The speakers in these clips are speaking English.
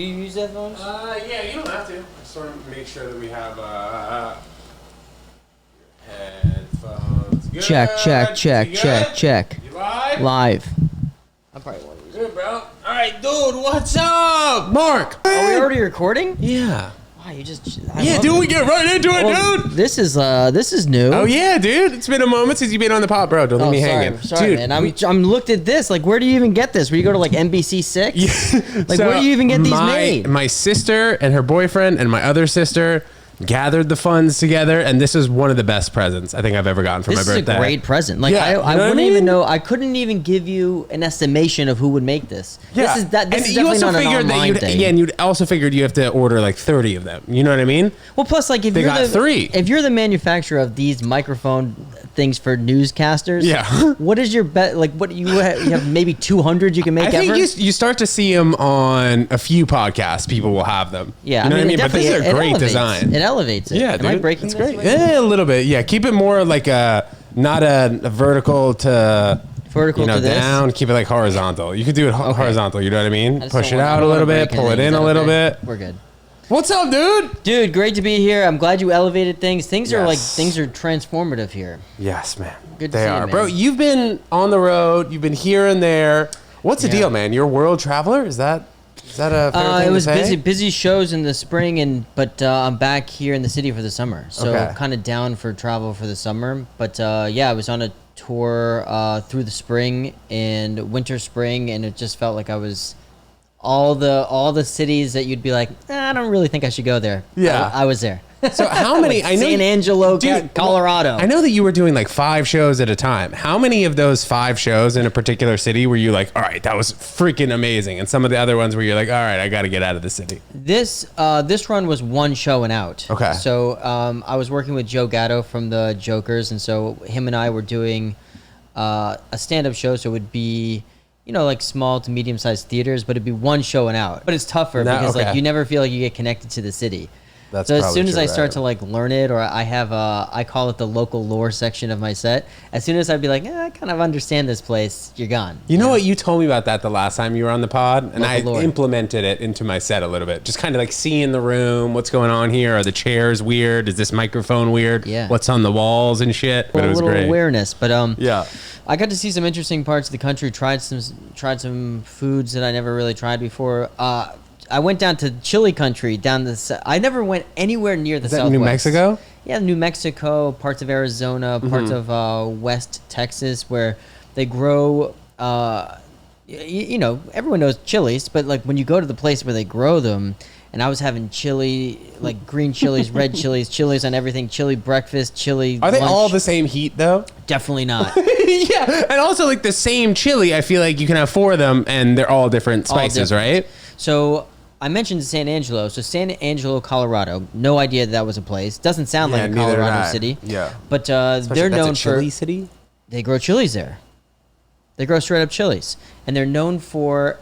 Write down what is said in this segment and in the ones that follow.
Do you use headphones? Yeah, you don't have to. I just want to make sure that we have headphones. Good. Check. You live? Live. I probably want to use it. Good, bro. All right, dude, what's up? Mark. Are we already recording? Yeah. Wow, you just... We get right into it, dude. This is new. Oh, yeah, dude. It's been a moment since you've been on the pod, bro. Don't leave me hanging. Sorry, dude, man. I'm looked at this. Like, where do you even get this? Where you go to, like, NBC 6? Yeah. Like, where do you even get these made? My sister and her boyfriend and my other sister gathered the funds together, and this is one of the best presents I think I've ever gotten for my birthday. This is a great present. Like, yeah, I wouldn't even know. I couldn't even give you an estimation of who would make this. Yeah. This is definitely not an online thing. Yeah, and you also figured you have to order like 30 of them. You know what I mean? Well, plus, like, if you're the manufacturer of these microphone things for newscasters, yeah. What is your bet? Like, what you have maybe 200 you can make. I think you start to see them on a few podcasts. People will have them. Yeah, you know what I mean. But this is a great design. It elevates it. Yeah, Am I breaking it's this? Great. Yeah, a little bit. Yeah, keep it more like not a vertical to to down. Keep it like horizontal. You could do it horizontal. You know what I mean? Push it out a little bit. Pull it in a little bit. We're good. What's up, dude? Dude, great to be here. I'm glad you elevated things. Things are transformative here. Yes, man. Good to see you, man. Bro, you've been on the road. You've been here and there. What's the deal, man? You're a world traveler? Is that a fair thing it was to say? busy shows in the spring, but I'm back here in the city for the summer. So kind of down for travel for the summer. But I was on a tour through the spring and winter, spring, and it just felt like I was all the cities that you'd be like, I don't really think I should go there. Yeah, I was there. So how many? Like San Angelo, Colorado. I know that you were doing like 5 shows at a time. How many of those 5 shows in a particular city were you like, all right, that was freaking amazing? And some of the other ones where you're like, all right, I got to get out of the city. This run was one show and out. Okay. So I was working with Joe Gatto from the Jokers, and so him and I were doing a stand-up show. So it would be, like small to medium-sized theaters, but it'd be one show and out. But it's tougher because like you never feel like you get connected to the city. That's so as soon as I start to like learn it, or I have I call it the local lore section of my set. As soon as I'd be like, I kind of understand this place, you're gone. You know what? You told me about that the last time you were on the pod, and local lore. Implemented it into my set a little bit. Just kind of like seeing the room, what's going on here. Are the chairs weird? Is this microphone weird? Yeah. What's on the walls and shit? But it was a little great. awareness, but yeah. I got to see some interesting parts of the country. Tried some foods that I never really tried before. I went down to chili country I never went anywhere near the Southwest. Is that New Mexico? Yeah, New Mexico, parts of Arizona, parts of West Texas, where they grow. Everyone knows chilies, but like when you go to the place where they grow them, and I was having chili, like green chilies, red chilies on everything, chili breakfast, chili. Are they lunch. all the same heat though? Definitely not. Yeah, and also like the same chili. I feel like you can have 4 of them, and they're all different spices, right? So I mentioned San Angelo. So San Angelo, Colorado. No idea that was a place. Doesn't sound like a Colorado city. Yeah. But they're known for chili city. They grow chilies there. They grow straight up chilies, and they're known for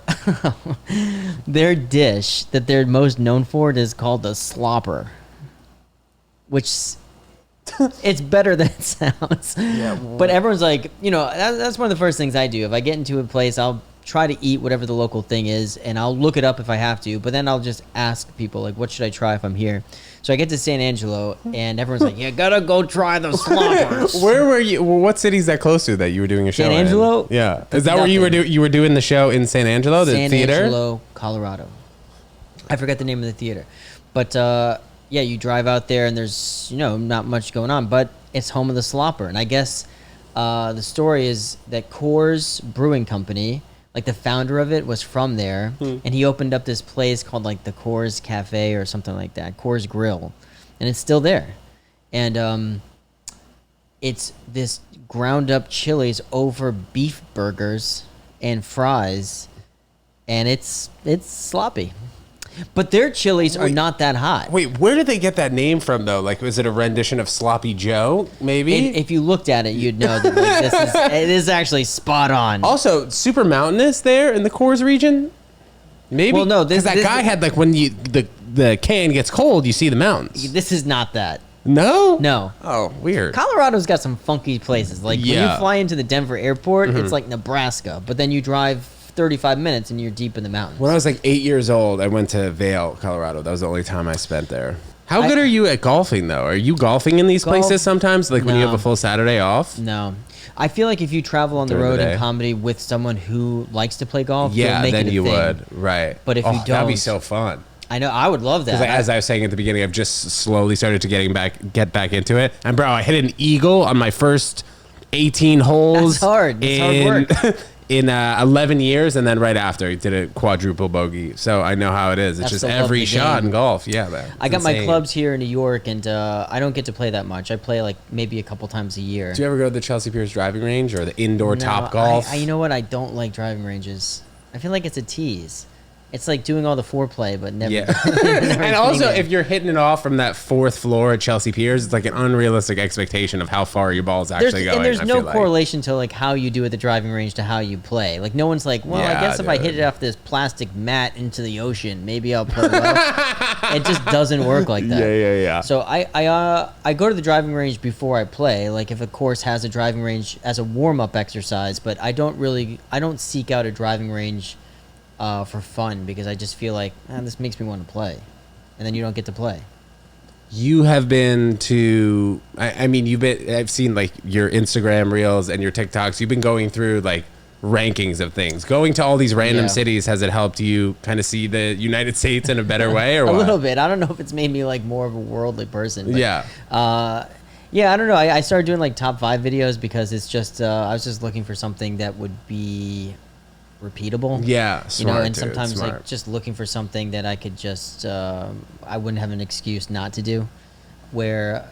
their dish that they're most known for. It is called the slopper, which it's better than it sounds. Yeah. But everyone's like, that's one of the first things I do. If I get into a place, I'll try to eat whatever the local thing is, and I'll look it up if I have to, but then I'll just ask people, like, what should I try if I'm here? So I get to San Angelo, and everyone's like, you gotta go try the sloppers. Where were you? What city is that close to that you were doing a show San Angelo? In? Yeah. Is that where you were doing the show in San Angelo, the theater? San Angelo, Colorado. I forgot the name of the theater. But, you drive out there, and there's, not much going on, but it's home of the slopper. And I guess the story is that Coors Brewing Company, like the founder of it was from there, and he opened up this place called like the Coors Cafe or something like that, Coors Grill, and it's still there. And it's this ground up chilies over beef burgers and fries, and it's sloppy. But their chilies are not that hot. Wait, where did they get that name from, though? Like, was it a rendition of Sloppy Joe, maybe? If you looked at it, you'd know that like, it is actually spot on. Also, super mountainous there in the Coors region? Maybe? Well, no. Because that guy had, like, when the can gets cold, you see the mountains. This is not that. No? No. Oh, weird. Colorado's got some funky places. Like, when you fly into the Denver airport, it's like Nebraska. But then you drive 35 minutes and you're deep in the mountains. When I was like 8 years old, I went to Vail, Colorado. That was the only time I spent there. How good are you at golfing, though? Are you golfing in these places sometimes? Like when you have a full Saturday off? No. I feel like if you travel on the road in comedy with someone who likes to play golf, you'll make then it a you thing. would. Right. But if you don't... That'd be so fun. I know. I would love that. Because as I was saying at the beginning, I've just slowly started to get back into it. And bro, I hit an eagle on my first 18 holes. That's hard. That's hard work. In 11 years, and then right after, I did a quadruple bogey. So I know how it is. It's just every shot in golf. Yeah, man. I got my clubs here in New York, and I don't get to play that much. I play like maybe a couple times a year. Do you ever go to the Chelsea Piers driving range or the indoor Top Golf? You know what? I don't like driving ranges. I feel like it's a tease. It's like doing all the foreplay, but never. Yeah. And also, if you're hitting it off from that fourth floor at Chelsea Piers, it's like an unrealistic expectation of how far your ball's actually going. And there's no correlation to like how you do at the driving range to how you play. Like no one's like, well, I guess if I hit it off this plastic mat into the ocean, maybe I'll play well. It just doesn't work like that. Yeah. So I go to the driving range before I play. Like if a course has a driving range as a warm up exercise, but I don't seek out a driving range for fun, because I just feel like this makes me want to play, and then you don't get to play. You have been to, I've seen like your Instagram reels and your TikToks. You've been going through like rankings of things. Going to all these random cities, has it helped you kind of see the United States in a better way, or a what? little bit. I don't know if it's made me like more of a worldly person. But, yeah. I don't know. I started doing like top 5 videos because it's just I was just looking for something that would be repeatable. Yeah, smart, and sometimes like just looking for something that I could just I wouldn't have an excuse not to do. Where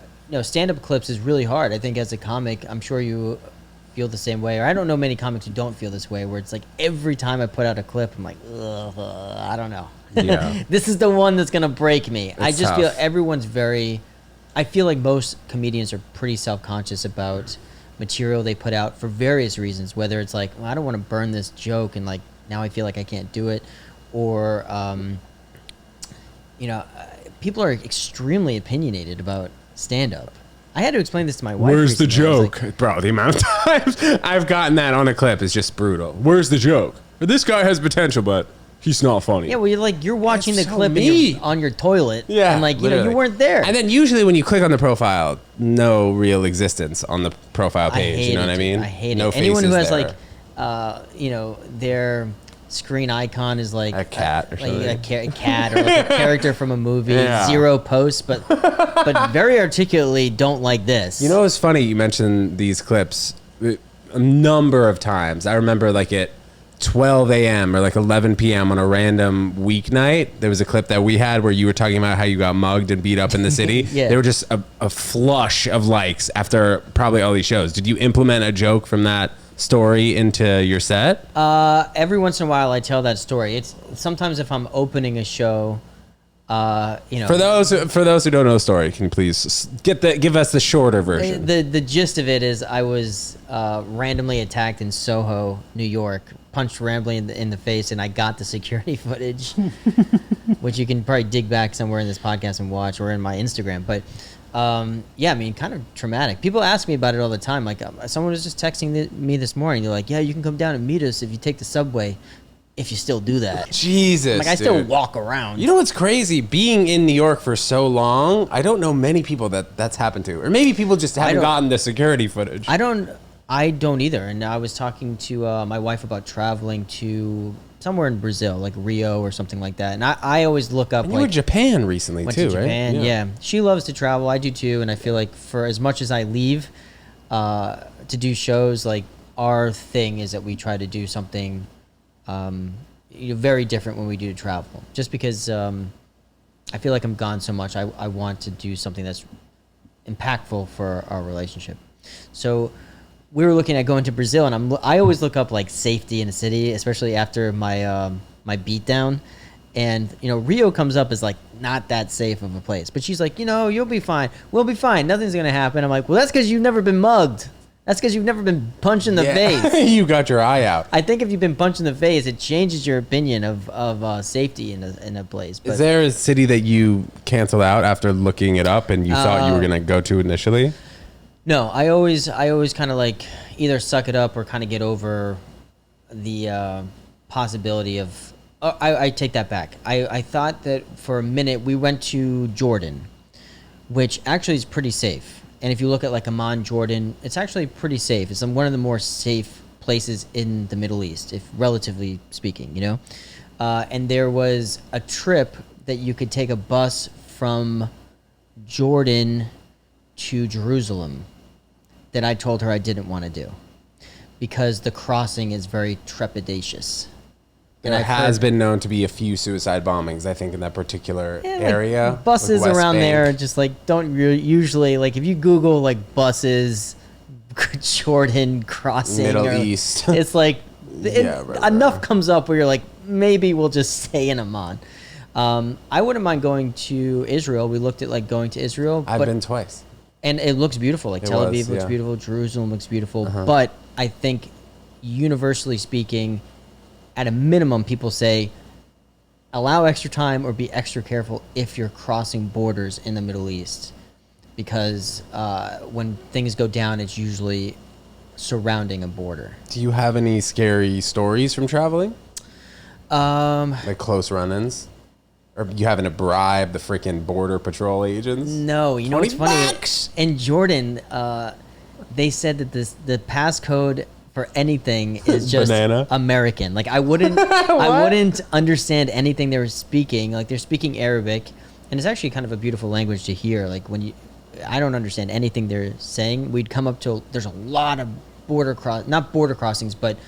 stand-up clips is really hard. I think as a comic, I'm sure you feel the same way, or I don't know many comics who don't feel this way, where it's like every time I put out a clip, I'm like, I don't know. Yeah. This is the one that's gonna break me. I just tough. feel everyone's I feel like most comedians are pretty self-conscious about material they put out for various reasons, whether it's like, well, I don't want to burn this joke and like now I feel like I can't do it, or people are extremely opinionated about stand-up. I had to explain this to my wife. Where's the recently. joke? Bro, the amount of times I've gotten that on a clip is just brutal. Where's the joke? This guy has potential, but he's not funny. Yeah, well, you're watching That's the so clip and you're on your toilet. Yeah, and like, literally. you weren't there. And then usually when you click on the profile, no real existence on the profile page. You know what I mean? I hate no it. Anyone who has there. like, their screen icon is like a cat or something. Like a cat or like a character from a movie. Yeah. 0 posts, but very articulately don't like this. You know what's funny? You mentioned these clips a number of times. I remember like at 12 a.m. or like 11 p.m. on a random weeknight, there was a clip that we had where you were talking about how you got mugged and beat up in the city. Yeah. There were just a flush of likes after probably all these shows. Did you implement a joke from that story into your set? Every once in a while I tell that story. It's sometimes if I'm opening a show, For those who don't know the story, can you please give us the shorter version? The gist of it is I was randomly attacked in Soho, New York, punched randomly in the face, and I got the security footage, which you can probably dig back somewhere in this podcast and watch, or in my Instagram. But kind of traumatic. People ask me about it all the time. Like someone was just texting me this morning. They're like, "Yeah, you can come down and meet us if you take the subway." If you still do that. Jesus, like I still walk around. You know what's crazy? Being in New York for so long, I don't know many people that's happened to, or maybe people just haven't gotten the security footage. I don't either. And I was talking to my wife about traveling to somewhere in Brazil, like Rio or something like that. And I always look up. And you were in Japan recently too, right? Japan, yeah. She loves to travel. I do too. And I feel like for as much as I leave to do shows, like our thing is that we try to do something very different when we do travel, just because I feel like I'm gone so much. I want to do something that's impactful for our relationship. So we were looking at going to Brazil, and I always look up like safety in a city, especially after my my beatdown. And Rio comes up as like not that safe of a place, but she's like, you'll be fine. We'll be fine. Nothing's gonna happen. I'm like, well, that's because you've never been mugged. That's because you've never been punched in the face. You got your eye out. I think if you've been punched in the face, it changes your opinion of safety in a place. But is there a city that you canceled out after looking it up and you thought you were gonna go to initially? No, I always kind of like either suck it up or kind of get over the possibility of. I take that back. I thought that for a minute we went to Jordan, which actually is pretty safe. And if you look at like Amman, Jordan, it's actually pretty safe. It's one of the more safe places in the Middle East, if relatively speaking, you know. And there was a trip that you could take a bus from Jordan to Jerusalem that I told her I didn't want to do because the crossing is very trepidatious. There has been known to be a few suicide bombings, I think, in that particular area. Like buses like around Bank. there just like don't usually, like if you Google like buses, Jordan crossing, Middle East. It's like enough right. comes up where you're like, maybe we'll just stay in Amman. I wouldn't mind going to Israel. We looked at like going to Israel. I've been twice. And it looks beautiful. Like Tel Aviv looks beautiful. Jerusalem looks beautiful. But I think universally speaking, at a minimum, people say allow extra time or be extra careful if you're crossing borders in the Middle East. Because when things go down, it's usually surrounding a border. Do you have any scary stories from traveling? Like close run-ins? Or you having to bribe the freaking border patrol agents? No, you know what's funny? In Jordan, they said that the passcode for anything is just Banana. American. Like I wouldn't understand anything they were speaking. Like they're speaking Arabic, and it's actually kind of a beautiful language to hear. Like I don't understand anything they're saying. We'd come up to, there's a lot of not border crossings, but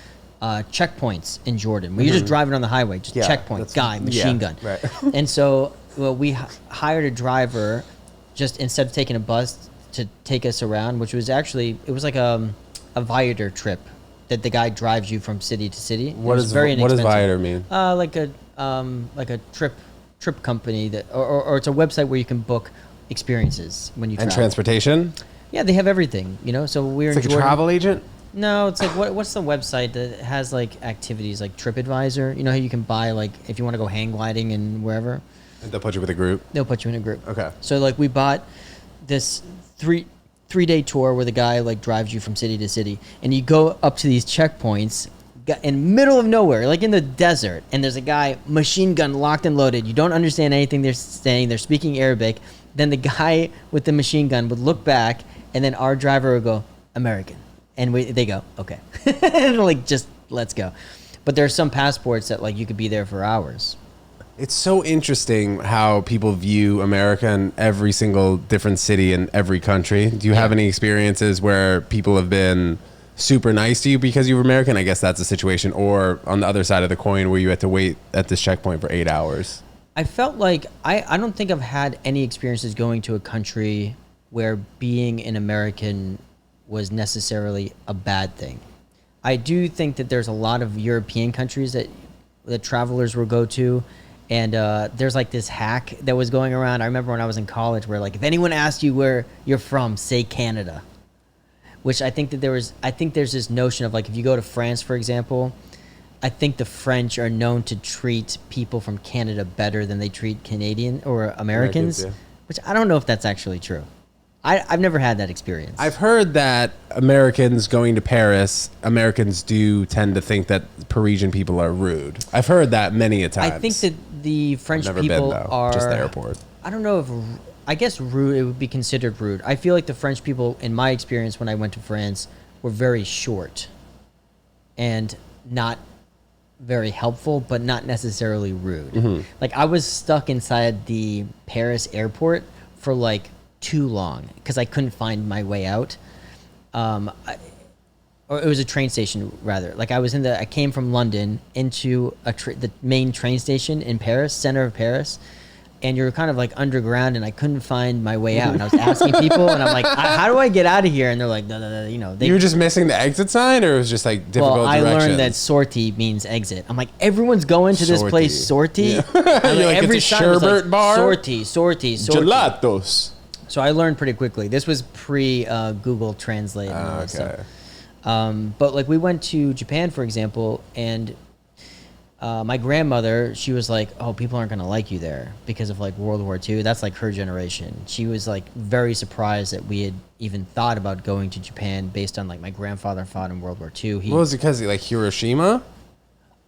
checkpoints in Jordan. We're just driving on the highway, just checkpoint, machine gun. Right. And so we hired a driver just instead of taking a bus to take us around, which was actually, it was like a Viator trip that the guy drives you from city to city. What does Viator mean? Like a trip company that, or it's a website where you can book experiences when you travel. And transportation? Yeah, they have everything, you know. So we're it's in like Jordan. A travel agent? No, it's like what's the website that has like activities like TripAdvisor? You know how you can buy like if you want to go hang gliding and wherever. And they'll put you with a group. They'll put you in a group. Okay. So like we bought this three-day tour where the guy like drives you from city to city, and you go up to these checkpoints in middle of nowhere, like in the desert, and there's a guy machine gun locked and loaded. You don't understand anything they're saying. They're speaking Arabic. Then the guy with the machine gun would look back, and then our driver would go American, and they go okay, and like just let's go. But there are some passports that like you could be there for hours. It's so interesting how people view America in every single different city in every country. Do you have any experiences where people have been super nice to you because you were American? I guess that's a situation. Or on the other side of the coin where you had to wait at this checkpoint for 8 hours. I felt like I don't think I've had any experiences going to a country where being an American was necessarily a bad thing. I do think that there's a lot of European countries that travelers will go to. And there's like this hack that was going around. I remember when I was in college where like if anyone asked you where you're from, say Canada. Which I think that there's this notion of like if you go to France, for example, I think the French are known to treat people from Canada better than they treat Canadian or Americans. Which I don't know if that's actually true. I've never had that experience. I've heard that Americans going to Paris, Americans do tend to think that Parisian people are rude. I've heard that many a times. I think that the French people are just the airport. I don't know if I guess rude. It would be considered rude. I feel like the French people, in my experience when I went to France, were very short and not very helpful, but not necessarily rude. Mm-hmm. Like I was stuck inside the Paris airport for like too long because I couldn't find my way out. Or it was a train station rather. Like I came from London into the main train station in Paris, center of Paris, and you're kind of like underground, and I couldn't find my way out. And I was asking people, and I'm like, how do I get out of here? And they're like, no, you know. You were just missing the exit sign, or it was just like difficult directions? Well, I learned that sortie means exit. I'm like, everyone's going to this place, sortie. Yeah. You're like, every it's a sherbet bar? Sortie. Gelatos. So I learned pretty quickly. This was pre Google Translate and all that stuff. But like we went to Japan, for example, and my grandmother, she was like, oh, people aren't going to like you there because of like World War II. That's like her generation. She was like very surprised that we had even thought about going to Japan based on like my grandfather fought in World War II. What was it because like Hiroshima?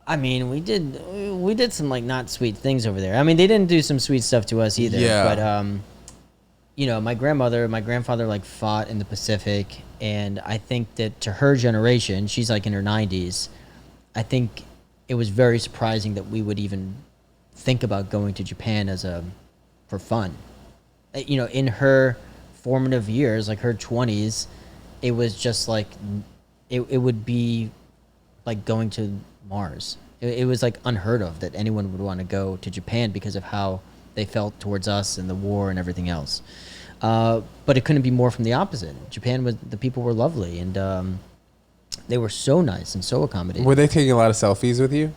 I mean, we did some like not sweet things over there. I mean, they didn't do some sweet stuff to us either. Yeah. But you know, my grandfather like fought in the Pacific, and I think that to her generation, she's like in her 90s. I think it was very surprising that we would even think about going to Japan for fun. You know, in her formative years, like her 20s, it was just like it would be like going to Mars. It was like unheard of that anyone would want to go to Japan because of how they felt towards us and the war and everything else. But it couldn't be more from the opposite. The people were lovely, and they were so nice and so accommodating. Were they taking a lot of selfies with you?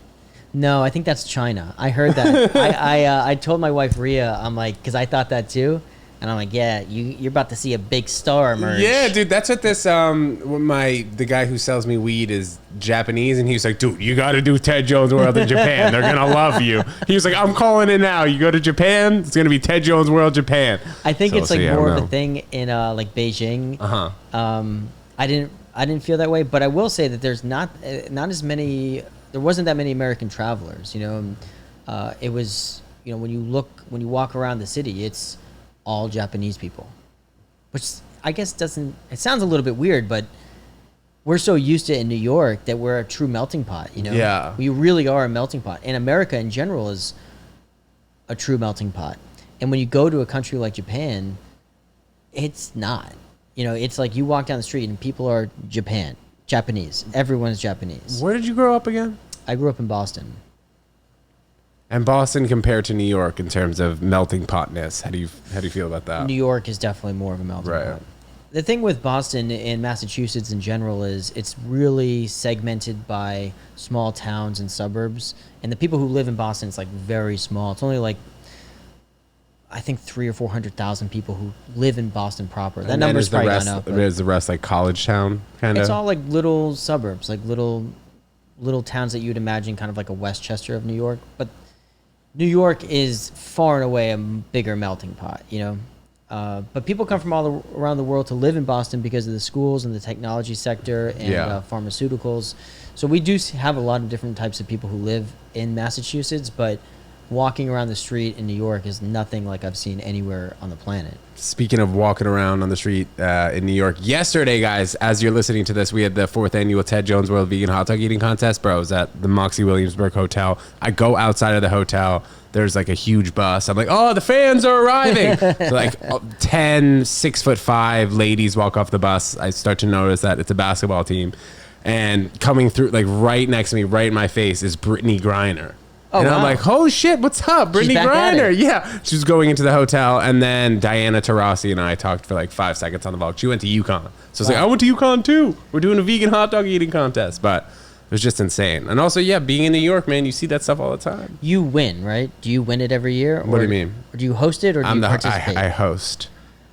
No, I think that's China. I heard that. I told my wife Ria, I'm like, because I thought that too. And I'm like, yeah, you're about to see a big star emerge. Yeah, dude, that's what this the guy who sells me weed is Japanese, and he was like, dude, you got to do Ted Jones World in Japan. They're gonna love you. He was like, I'm calling it now. You go to Japan, it's gonna be Ted Jones World Japan. I think it's like more of a thing in like Beijing. I didn't feel that way, but I will say that there's not as many. There wasn't that many American travelers. You know, it was, you know, when you walk around the city, it's all Japanese people, which I guess it sounds a little bit weird, but we're so used to it in New York that we're a true melting pot, you know? Yeah. We really are a melting pot. And America in general is a true melting pot. And when you go to a country like Japan, it's not. You know, it's like you walk down the street and people are Japanese. Everyone's Japanese. Where did you grow up again? I grew up in Boston. And Boston compared to New York in terms of melting potness, how do you feel about that? New York is definitely more of a melting pot. The thing with Boston and Massachusetts in general is it's really segmented by small towns and suburbs. And the people who live in Boston, it's like very small. It's only like, I think 300,000 or 400,000 people who live in Boston proper. That number's probably gone up. Is the rest like college town kind of? It's all like little suburbs, like little towns that you'd imagine kind of like a Westchester of New York. But New York is far and away a bigger melting pot, you know. But people come from all around the world to live in Boston because of the schools and the technology sector and pharmaceuticals. So we do have a lot of different types of people who live in Massachusetts, but walking around the street in New York is nothing like I've seen anywhere on the planet. Speaking of walking around on the street in New York, yesterday, guys, as you're listening to this, we had the 4th annual Ted Jones World Vegan Hot Dog Eating Contest. Bro, I was at the Moxie Williamsburg Hotel. I go outside of the hotel. There's like a huge bus. I'm like, oh, the fans are arriving. So like 10 6'5" ladies walk off the bus. I start to notice that it's a basketball team. And coming through, like right next to me, right in my face, is Brittany Griner. Oh, and I'm like, oh shit, what's up? Brittany Griner. Yeah. She was going into the hotel, and then Diana Taurasi and I talked for like 5 seconds on the phone. She went to UConn. So I was like, I went to UConn too. We're doing a vegan hot dog eating contest. But it was just insane. And also, yeah, being in New York, man, you see that stuff all the time. You win, right? Do you win it every year? What do you mean? Or do you host it, or do you participate? I host.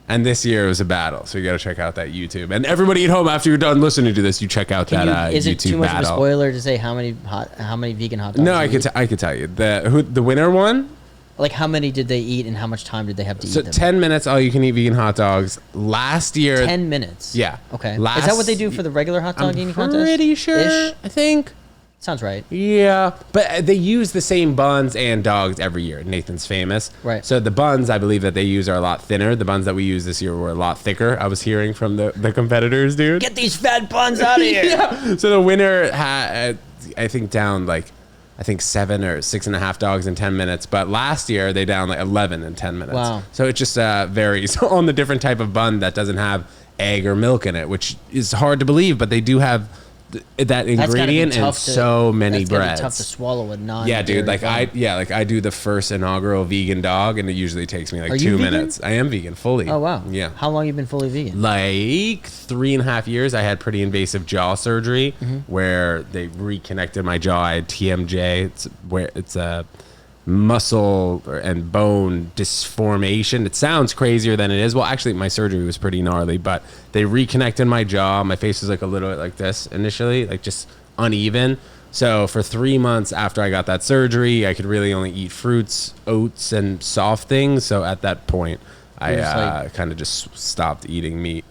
And this year it was a battle, so you got to check out that YouTube. And everybody at home, after you're done listening to this, you check out that YouTube battle. Is it too much of a spoiler to say how many vegan hot dogs? No, I could tell you the winner won. Like how many did they eat, and how much time did they have to eat them? So 10 minutes, all you can eat vegan hot dogs. Last year, 10 minutes. Yeah. Okay. Is that what they do for the regular hot dog eating contest? Pretty sure. I think. Sounds right. Yeah, but they use the same buns and dogs every year. Nathan's famous. Right. So the buns, I believe, that they use are a lot thinner. The buns that we used this year were a lot thicker. I was hearing from the competitors, dude. Get these fat buns out of here. Yeah. So the winner had, I think, down like, 7 or 6.5 dogs in 10 minutes. But last year, they down like 11 in 10 minutes. Wow. So it just varies on the different type of bun that doesn't have egg or milk in it, which is hard to believe, but they do have that ingredient in so many breads. Tough to swallow with non. Yeah, dude. Like I do the first inaugural vegan dog, and it usually takes me like 2 minutes. I am vegan fully. Oh wow. Yeah. How long you been fully vegan? Like 3.5 years. I had pretty invasive jaw surgery where they reconnected my jaw. I had TMJ. It's a muscle and bone disformation. It sounds crazier than it is. Well, actually, my surgery was pretty gnarly, but they reconnected my jaw. My face was like a little bit like this initially, like just uneven. So for 3 months after I got that surgery, I could really only eat fruits, oats, and soft things. So at that point, I kind of just stopped eating meat.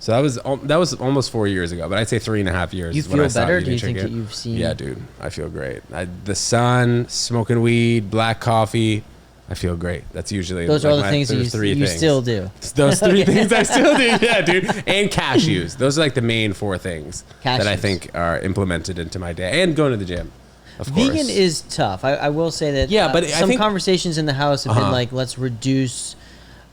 So that was almost 4 years ago, but I'd say 3.5 years. You is when I feel stopped better? eating Do you chicken. think that you've seen? Yeah, dude, I feel great. The sun, smoking weed, black coffee, I feel great. That's usually Those are all the things those you three things. still do. Those three things I still do. Yeah, dude. And cashews. Those are like the main 4 things that I think are implemented into my day. And going to the gym, of course. Vegan is tough. I will say that. Yeah, but I some think conversations in the house have been like, let's reduce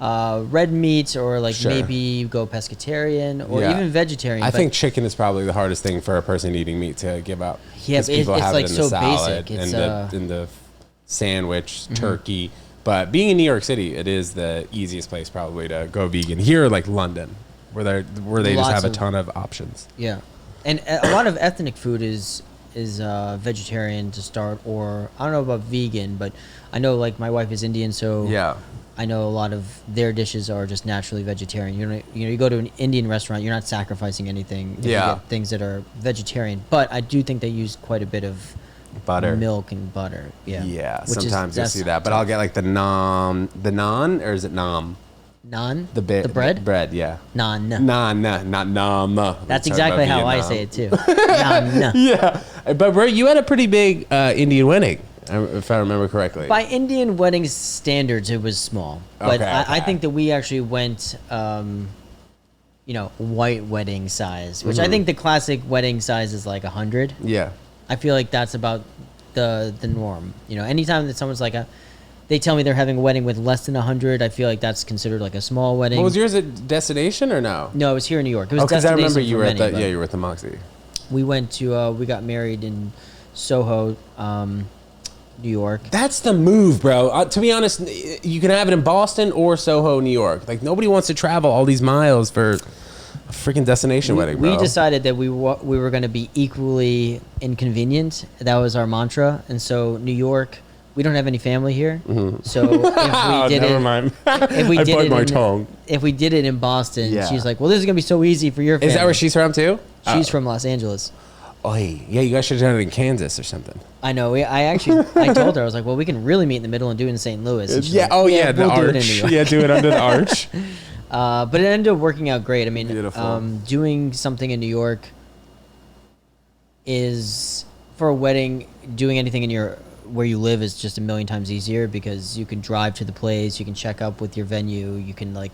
red meat, or like maybe go pescatarian, or even vegetarian. I think chicken is probably the hardest thing for a person eating meat to give up. Yeah, it's like so basic. It's in the sandwich, turkey. But being in New York City, it is the easiest place probably to go vegan. Here, like London, where they just have a ton of options. Yeah, and a lot of ethnic food is vegetarian to start, or I don't know about vegan, but I know like my wife is Indian, so yeah. I know a lot of their dishes are just naturally vegetarian. You go to an Indian restaurant, you're not sacrificing anything. You get things that are vegetarian, but I do think they use quite a bit of butter, milk and butter. Yeah. Sometimes you'll see that, but I'll get like the naan, or is it nam? Naan? The bread? Bread, yeah. Naan. Naan, not nam. That's exactly how I say it too. Naan. Yeah, but bro, you had a pretty big Indian wedding, if I remember correctly. By Indian wedding standards, it was small, but I think that we actually went, white wedding size, which I think the classic wedding size is like 100. Yeah. I feel like that's about the norm. Anytime that someone's like they tell me they're having a wedding with less than 100, I feel like that's considered like a small wedding. What was yours, a destination or no? No, it was here in New York. It was because I remember you were at you were at the Moxie. We went to we got married in Soho, New York. That's the move, bro. To be honest, you can have it in Boston or Soho, New York. Like nobody wants to travel all these miles for a freaking destination wedding, bro. We decided that we were going to be equally inconvenient. That was our mantra. And so New York, we don't have any family here. So if we did if we did it in Boston, she's like, well, this is going to be so easy for your family. Is that where she's from too? She's from Los Angeles. Oh, yeah, you guys should have done it in Kansas or something. I know. I told her, I was like, well, we can really meet in the middle and do it in St. Louis. And yeah. Like, the arch. Do it under the arch. But it ended up working out great. I mean, beautiful. Doing something in New York is, for a wedding, doing anything where you live is just a million times easier, because you can drive to the place, you can check up with your venue, you can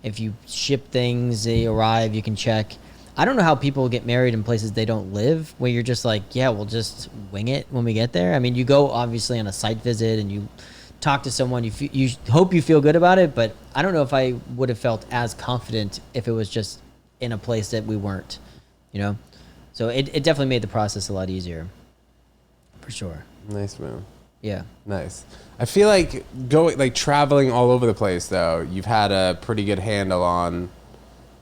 if you ship things, they arrive, you can check. I don't know how people get married in places they don't live, where you're just like, yeah, we'll just wing it when we get there. I mean, you go obviously on a site visit and you talk to someone, you hope you feel good about it, but I don't know if I would have felt as confident if it was just in a place that we weren't, So it definitely made the process a lot easier, for sure. Nice, man. Yeah. Nice. I feel like traveling all over the place, though, you've had a pretty good handle on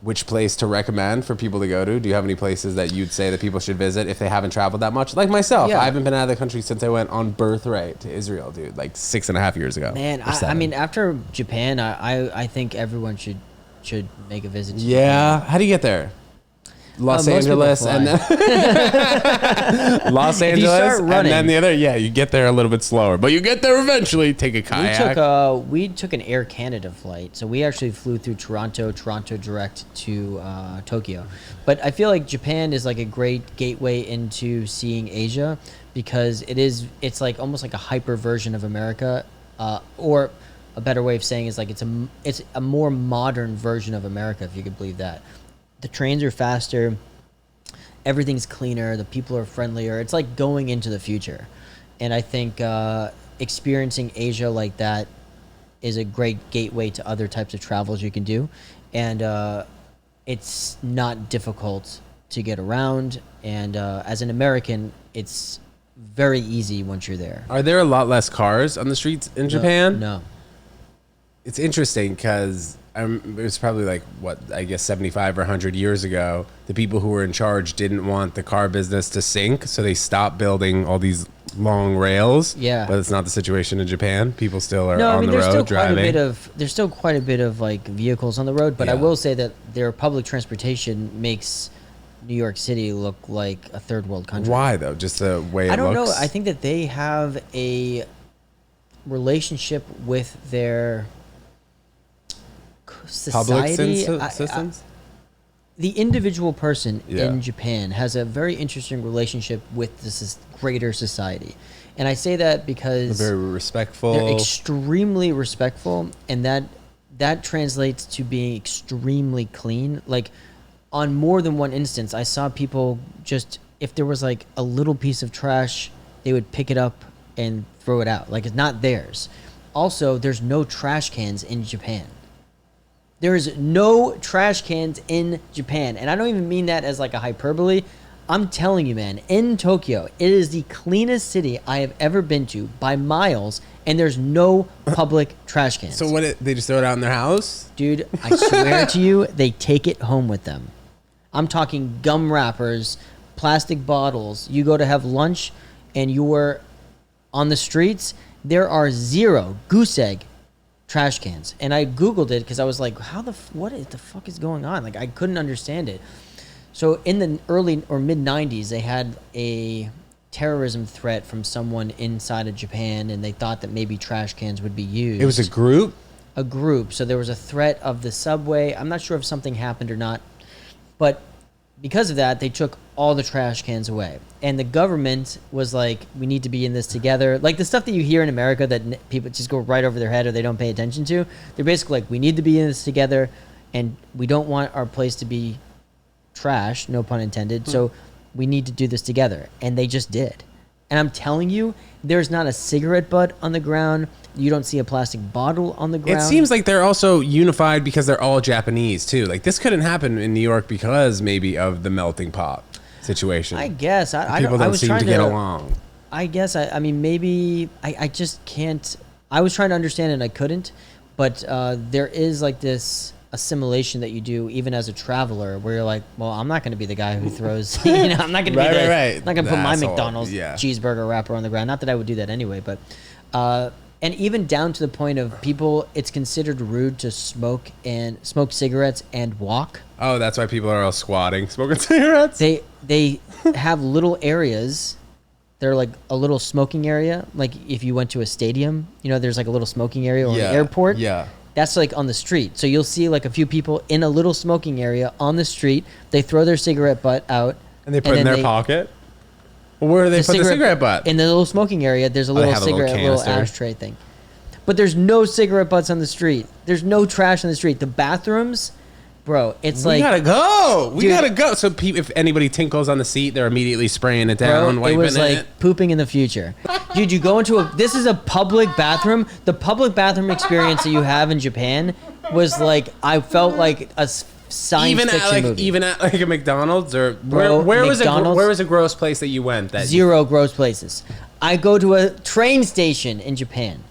which place to recommend for people to go to. Do you have any places that you'd say that people should visit if they haven't traveled that much? Like myself, I haven't been out of the country since I went on birthright to Israel, dude, like 6.5 years ago. Man, I mean, after Japan, I think everyone should make a visit to Japan. How do you get there? Los Angeles and then Los Angeles and then the other. Yeah, you get there a little bit slower, but you get there eventually. Take a kayak. We took an Air Canada flight, so we actually flew through Toronto direct to Tokyo. But I feel like Japan is like a great gateway into seeing Asia, because it's like almost like a hyper version of America, or a better way of saying is like it's a more modern version of America, if you could believe that. The trains are faster, everything's cleaner, the people are friendlier. It's like going into the future. And I think experiencing Asia like that is a great gateway to other types of travels you can do. And it's not difficult to get around. And as an American, it's very easy once you're there. Are there a lot less cars on the streets in Japan? No. It's interesting because it was probably like, 75 or 100 years ago, the people who were in charge didn't want the car business to sink, so they stopped building all these long rails. Yeah. But it's not the situation in Japan. People still are on the road driving. There's still quite a bit of like vehicles on the road, but I will say that their public transportation makes New York City look like a third world country. Why though? Just the way it looks? I don't know. I think that they have a relationship with their society. Public systems? the individual person Yeah. in Japan has a very interesting relationship with this greater society. And I say that because Very respectful. they're extremely respectful, and that translates to being extremely clean. Like, on more than one instance, I saw people just, if there was like a little piece of trash, they would pick it up and throw it out. Like, it's not theirs. Also, there's no trash cans in Japan. There is no trash cans in Japan. And I don't even mean that as like a hyperbole. I'm telling you, man, in Tokyo, it is the cleanest city I have ever been to by miles, and there's no public trash cans. So they just throw it out in their house? Dude, I swear to you, they take it home with them. I'm talking gum wrappers, plastic bottles. You go to have lunch, and you're on the streets, there are 0 goose egg trash cans. And I Googled it because I was like, what the fuck is going on? Like, I couldn't understand it. So in the early or mid 90s, they had a terrorism threat from someone inside of Japan, and they thought that maybe trash cans would be used. It was a group? A group. So there was a threat of the subway. I'm not sure if something happened or not, but because of that, they took all the trash cans away. And the government was like, we need to be in this together. Like the stuff that you hear in America that people just go right over their head or they don't pay attention to. They're basically like, we need to be in this together, and we don't want our place to be trash, no pun intended. So we need to do this together. And they just did. And I'm telling you, there's not a cigarette butt on the ground. You don't see a plastic bottle on the ground. It seems like they're also unified because they're all Japanese too. Like this couldn't happen in New York because maybe of the melting pot situation. I guess. People don't was seem trying to get along. I guess. I mean, maybe I just can't. I was trying to understand it and I couldn't. But there is like this assimilation that you do even as a traveler where you're like, well, I'm not going to be the guy who throws, I'm not going to Right, be right. I'm not going to put my Asshole. McDonald's cheeseburger wrapper on the ground. Not that I would do that anyway, but and even down to the point of people, it's considered rude to smoke cigarettes and walk. Oh, that's why people are all squatting, smoking cigarettes? They have little areas. They're like a little smoking area. Like if you went to a stadium, there's like a little smoking area or an airport. Yeah. That's like on the street. So you'll see like a few people in a little smoking area on the street. They throw their cigarette butt out. And they put it in their pocket? Well, where do they put the cigarette butt? In the little smoking area, there's a little little ashtray thing. But there's no cigarette butts on the street. There's no trash on the street. The bathrooms, bro, it's we like... gotta go. We Dude, gotta go. So if anybody tinkles on the seat, they're immediately spraying it down, bro, wiping it was like it. pooping in the future. Dude, you go into this is a public bathroom. The public bathroom experience that you have in Japan was like, I felt like a science fiction movie. Even at like a McDonald's or Bro, where was McDonald's- a gross place that you went? That 0 gross places. I go to a train station in Japan,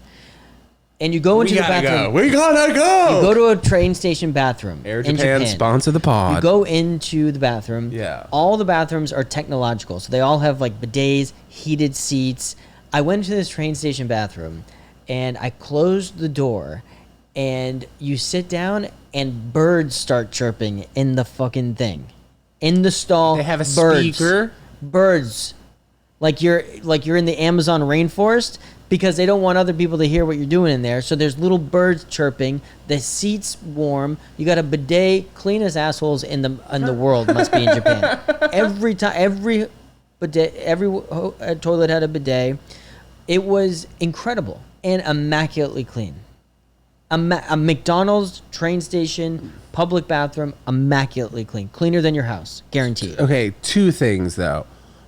and you go into the bathroom. We gotta go. You go to a train station bathroom. Air in Japan, sponsor the pod. You go into the bathroom. Yeah. All the bathrooms are technological, so they all have like bidets, heated seats. I went to this train station bathroom, and I closed the door, and you sit down, and birds start chirping in the fucking thing, in the stall. They have a birds. speaker. Birds, like you're in the Amazon rainforest. Because they don't want other people to hear what you're doing in there. So there's little birds chirping. The seat's warm. You got a bidet. Cleanest assholes in the world must be in Japan. Every time, every bidet, toilet had a bidet. It was incredible and immaculately clean. A McDonald's, train station, public bathroom, immaculately clean. Cleaner than your house, guaranteed. Okay, 2 things though.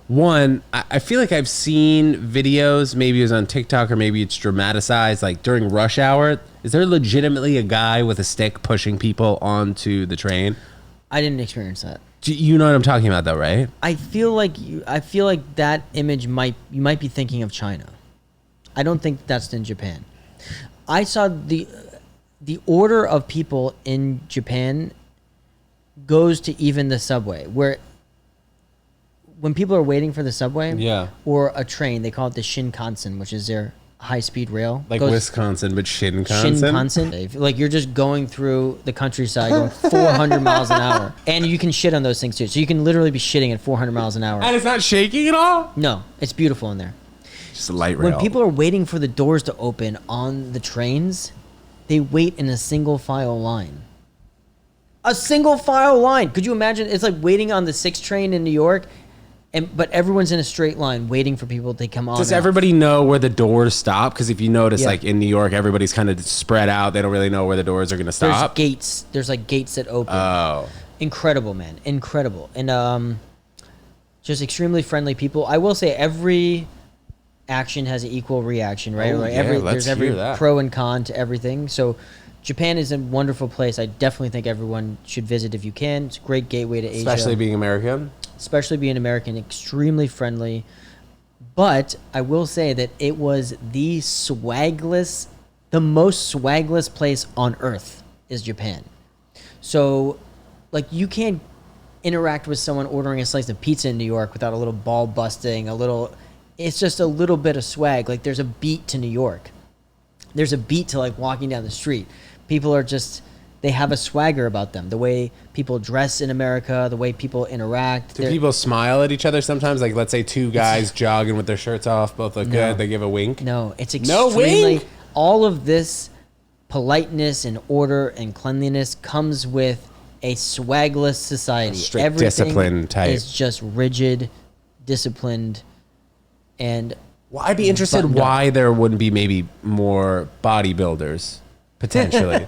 One, I feel like I've seen videos, maybe it was on TikTok or maybe it's dramatized, like during rush hour. Is there legitimately a guy with a stick pushing people onto the train? I didn't experience that. You know what I'm talking about though, right? I feel like that image you might be thinking of China. I don't think that's in Japan. I saw the order of people in Japan goes to even the subway, where when people are waiting for the subway or a train, they call it the Shinkansen, which is their high-speed rail. Like Wisconsin, but Shinkansen? Like you're just going through the countryside going 400 miles an hour. And you can shit on those things too. So you can literally be shitting at 400 miles an hour. And it's not shaking at all? No, it's beautiful in there. Just a light rail. When people are waiting for the doors to open on the trains, they wait in a single file line. A single file line. Could you imagine? It's like waiting on the 6 train in New York, but everyone's in a straight line waiting for people to come on. Does everybody know where the doors stop? Because if you notice, Yeah. like in New York, everybody's kind of spread out. They don't really know where the doors are going to stop. There's gates. There's like gates that open. Oh. Incredible, man. Incredible. And just extremely friendly people. I will say every action has an equal reaction, right? Oh, Like yeah, let's there's every hear that. pro and con to everything. So Japan is a wonderful place. I definitely think everyone should visit if you can. It's a great gateway to Asia. Especially being American. Especially being American, extremely friendly. But I will say that it was the most swagless place on earth is Japan. So, like, you can't interact with someone ordering a slice of pizza in New York without a little ball busting, it's just a little bit of swag. Like, there's a beat to New York. There's a beat to, like, walking down the street. People are just, they have a swagger about them. The way people dress in America, the way people interact. Do people smile at each other sometimes? Like, let's say 2 guys jogging with their shirts off, both look good. They give a wink. No, it's No extremely, wink? all of this politeness and order and cleanliness comes with a swagless society. A strict discipline type. Is just rigid, disciplined, and Well, I'd be interested buttoned up. why there wouldn't be maybe more bodybuilders potentially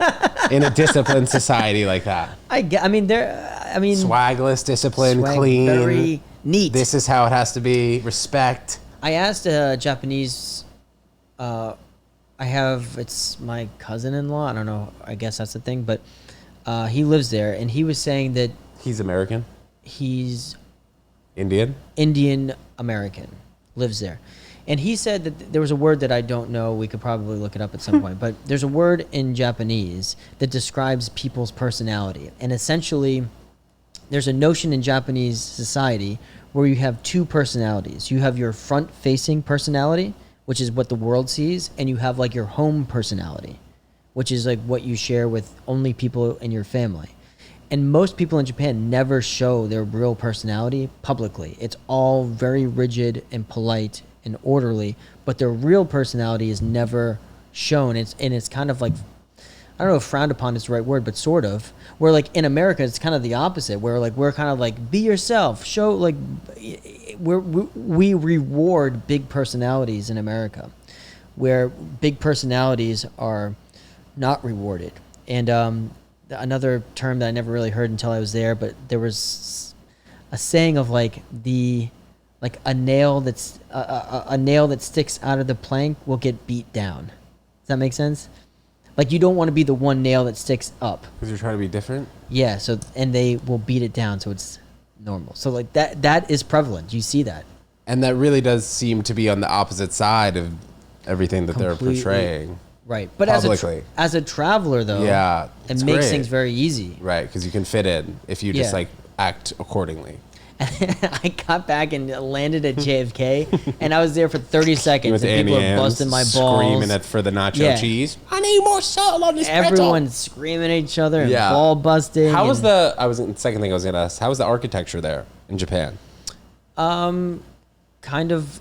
in a disciplined society like that. I mean, Swagless, disciplined, swag, clean. very neat. This is how it has to be. Respect. I asked a Japanese. It's my cousin-in-law. I don't know. I guess that's the thing, but he lives there, and he was saying that He's American. he's Indian. Indian American, lives there. And he said that there was a word that I don't know. We could probably look it up at some point. But there's a word in Japanese that describes people's personality. And essentially, there's a notion in Japanese society where you have 2 personalities. You have your front-facing personality, which is what the world sees, and you have like your home personality, which is like what you share with only people in your family. And most people in Japan never show their real personality publicly. It's all very rigid and polite and orderly, but their real personality is never shown. It's kind of like, I don't know if frowned upon is the right word, but sort of. Where like in America, it's kind of the opposite. Where like we're kind of like, be yourself, show like, we reward big personalities in America, where big personalities are not rewarded. And another term that I never really heard until I was there, but there was a saying of like a nail that's a nail that sticks out of the plank will get beat down. Does that make sense? Like you don't want to be the one nail that sticks up. Because you're trying to be different. Yeah. So and they will beat it down so it's normal. So like that is prevalent. You see that. And that really does seem to be on the opposite side of everything that they're portraying. Right. But publicly. as a traveler though, Yeah, it it's makes great. things very easy. Right, because you can fit in if you just Yeah. like act accordingly. I got back and landed at JFK, and I was there for 30 seconds, With and people Annie are busting my balls. screaming at for the nacho Yeah. cheese. I need more salt on this pretzel. Everyone's screaming at each other and Yeah. ball busting. How was and, the second thing I was gonna ask? How was the architecture there in Japan? kind of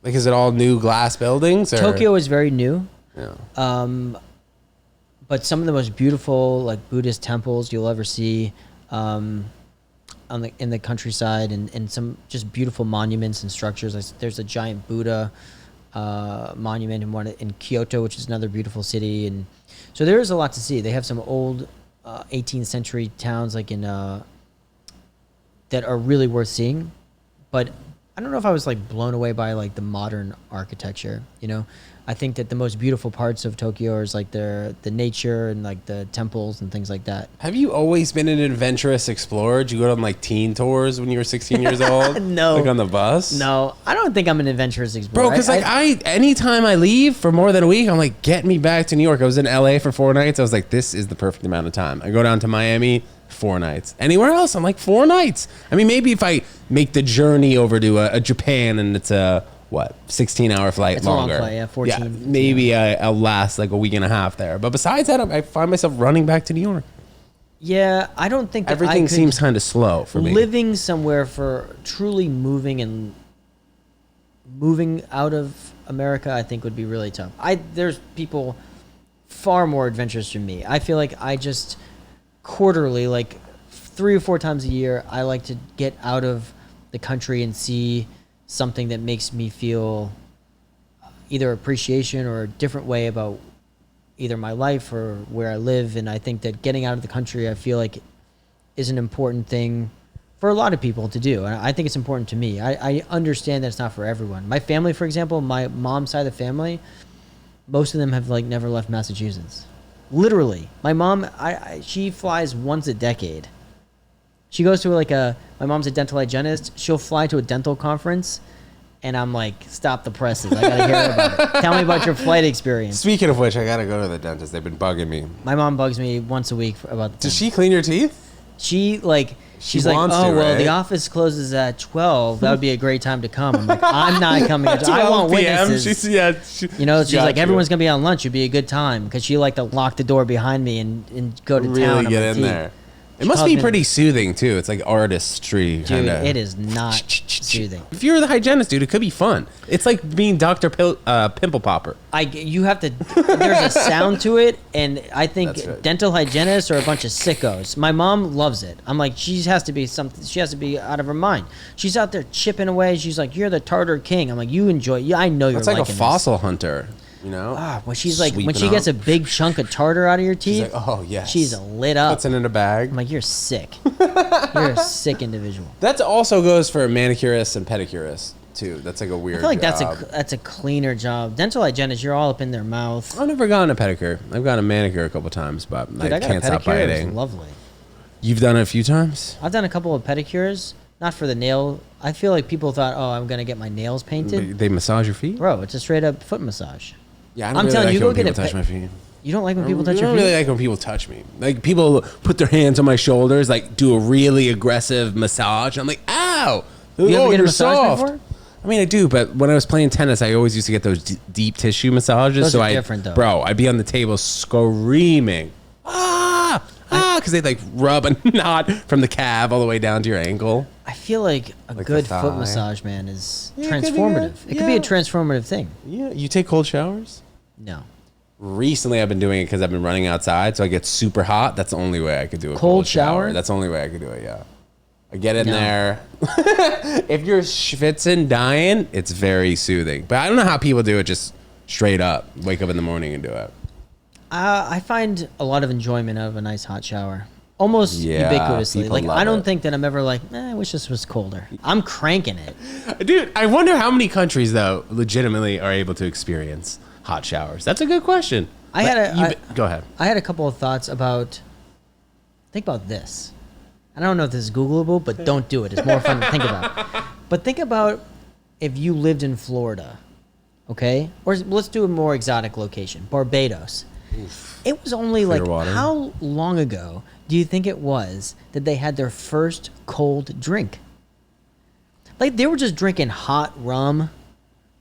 Like, is it all new glass buildings? Or? Tokyo is very new, Yeah. but some of the most beautiful like Buddhist temples you'll ever see in the countryside, and some just beautiful monuments and structures. There's a giant Buddha monument in Kyoto, which is another beautiful city, and so there is a lot to see. They have some old 18th century towns like in that are really worth seeing, but I don't know if I was like blown away by like the modern architecture. You know, I think that the most beautiful parts of Tokyo is like the nature and like the temples and things like that. Have you always been an adventurous explorer? Did you go on like teen tours when you were 16 years old? No. Like on the bus? No, I don't think I'm an adventurous explorer. Bro, because like anytime I leave for more than a week, I'm like, get me back to New York. I was in LA for 4 nights. I was like, this is the perfect amount of time. I go down to Miami, 4 nights. Anywhere else, I'm like 4 nights. I mean, maybe if I make the journey over to a Japan and it's a 16-hour flight It's a long longer. flight, yeah, 14. Yeah, maybe I'll last like a week and a half there. But besides that, I find myself running back to New York. Yeah, I don't think that Everything I could, seems kind of slow for me. living somewhere for truly moving out of America, I think would be really tough. There's people far more adventurous than me. I feel like I just quarterly, like 3 or 4 times a year, I like to get out of the country and see something that makes me feel either appreciation or a different way about either my life or where I live. And I think that getting out of the country, I feel like, is an important thing for a lot of people to do. And I think it's important to me. I understand that it's not for everyone. My family, for example, my mom's side of the family, most of them have like never left Massachusetts. Literally. My mom, she flies once a decade. She goes to my mom's a dental hygienist. She'll fly to a dental conference, and I'm like, stop the presses. I gotta hear about it. Tell me about your flight experience. Speaking of which, I gotta go to the dentist. They've been bugging me. My mom bugs me once a week about the Does she clean your teeth? She's like, oh, well, the office closes at 12. That would be a great time to come. I'm like, I'm not coming. I want witnesses. She's like, everyone's going to be on lunch. It'd be a good time, because she like to lock the door behind me and go to town. Really get in there. It must be pretty soothing, too. It's like artistry. Dude, it is not soothing. If you're the hygienist, dude, it could be fun. It's like being Dr. Pimple Popper. You have to, there's a sound to it, and I think dental hygienists are a bunch of sickos. My mom loves it. I'm like, she has to be out of her mind. She's out there chipping away. She's like, you're the tartar king. I'm like, you enjoy, I know you're liking this. It's like a fossil hunter. You know, when she's like, when she gets a big chunk of tartar out of your teeth, she's like, oh yes, she's lit up. Puts it in a bag. I'm like, you're sick. You're a sick individual. That also goes for manicurists and pedicurists too. That's like a weird. I feel like that's a cleaner job. Dental hygienists, you're all up in their mouth. I've never gotten a pedicure. I've gotten a manicure a couple times, but dude, I can't stop biting. It was lovely. You've done it a few times. I've done a couple of pedicures. Not for the nail. I feel like people thought, oh, I'm gonna get my nails painted. They massage your feet, bro. It's a straight up foot massage. Yeah, I'm telling you, go get it. Touch my feet. You don't like when people touch your feet? I don't really like when people touch me. Like, people put their hands on my shoulders, like, do a really aggressive massage. I'm like, ow! You ever get a massage before? I mean, I do, but when I was playing tennis, I always used to get those deep tissue massages. Those are different, though. Bro, I'd be on the table screaming, because they'd, like, rub a knot from the calf all the way down to your ankle. I feel like a good foot massage, man, is transformative. It could be a transformative thing. Yeah. You take cold showers? No. Recently, I've been doing it because I've been running outside, so I get super hot. That's the only way I could do a cold shower. That's the only way I could do it, yeah. I get in there. If you're schwitzing, dying, it's very soothing. But I don't know how people do it just straight up. Wake up in the morning and do it. I find a lot of enjoyment out of a nice hot shower. Almost ubiquitously. Like, I don't think that I'm ever like, I wish this was colder. I'm cranking it. Dude, I wonder how many countries, though, legitimately are able to experience hot showers. That's a good question. Go ahead. I had a couple of thoughts about, think about this. I don't know if this is Googleable, but don't do it. It's more fun to think about. But think about if you lived in Florida, okay? Or let's do a more exotic location, Barbados. Oof. It was only like, how long ago do you think it was that they had their first cold drink? Like, they were just drinking hot rum,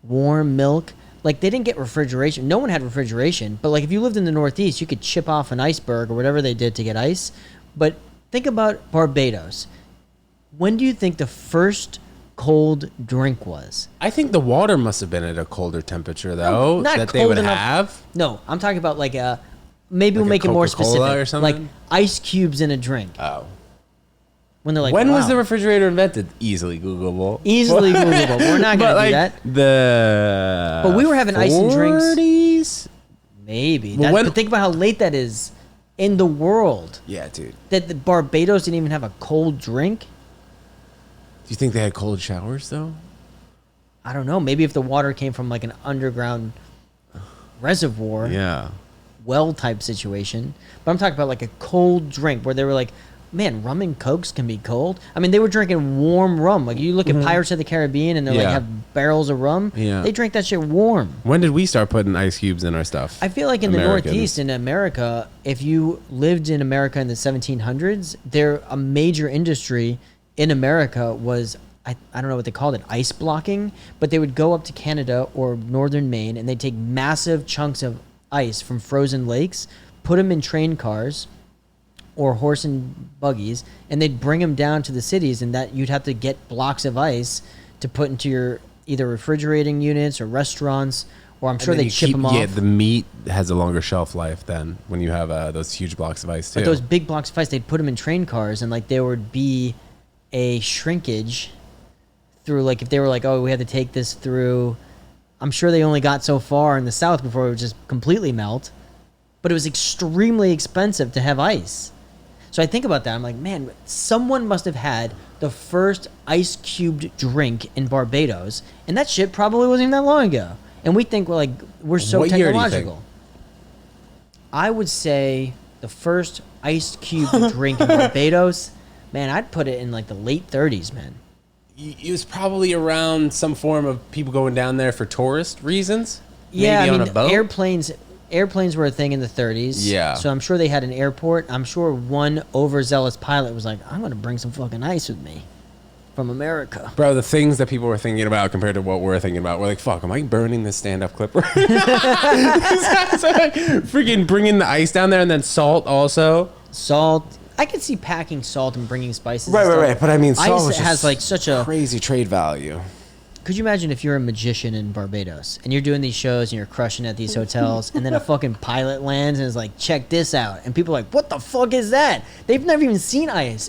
warm milk. Like, they didn't get refrigeration. No one had refrigeration. But, like, if you lived in the Northeast, you could chip off an iceberg or whatever they did to get ice. But think about Barbados. When do you think the first cold drink was? I think the water must have been at a colder temperature, though, that they would have. No, I'm talking about like a, maybe we'll make it more specific. Or something? Like ice cubes in a drink. Oh. When they're like, when was the refrigerator invented? Easily Googleable. Easily Googleable. We're not going to do that. But we were having ice and drinks. 40s? Maybe. But think about how late that is in the world. Yeah, dude. That the Barbados didn't even have a cold drink. Do you think they had cold showers, though? I don't know. Maybe if the water came from like an underground reservoir. Yeah. Well type situation. But I'm talking about like a cold drink where they were like, man, rum and cokes can be cold. I mean, they were drinking warm rum. Like, you look at Pirates of the Caribbean and they're like have barrels of rum. Yeah. They drink that shit warm. When did we start putting ice cubes in our stuff? I feel like in the Northeast in America, if you lived in America in the 1700s, a major industry in America was, I don't know what they called it, ice blocking, but they would go up to Canada or northern Maine and they'd take massive chunks of ice from frozen lakes, put them in train cars or horse and buggies, and they'd bring them down to the cities, and that you'd have to get blocks of ice to put into your either refrigerating units or restaurants Or I'm sure they chip them off. Yeah, the meat has a longer shelf life than when you have those huge blocks of ice too. But those big blocks of ice, they'd put them in train cars, and like there would be a shrinkage through, like if they were like, oh, we had to take this through. I'm sure they only got so far in the South before it would just completely melt. But it was extremely expensive to have ice. So I think about that. I'm like, man, someone must have had the first ice cubed drink in Barbados, and that shit probably wasn't even that long ago. And we think we're so What year do you technological. think? I would say the first ice cube drink in Barbados, man, I'd put it in like the late 30s, man. It was probably around some form of people going down there for tourist reasons. Yeah, Maybe I mean, on a boat. airplanes were a thing in the 30s. Yeah. So I'm sure they had an airport. I'm sure one overzealous pilot was like, I'm going to bring some fucking ice with me from America. Bro, the things that people were thinking about compared to what we're thinking about, we're like, fuck, am I burning this stand-up clipper? Freaking bringing the ice down there and then salt also. Salt. I could see packing salt and bringing spices. Right. But I mean, salt ice was has just like such a crazy trade value. Could you imagine if you're a magician in Barbados and you're doing these shows and you're crushing at these hotels and then a fucking pilot lands and is like, check this out. And people are like, what the fuck is that? They've never even seen ice.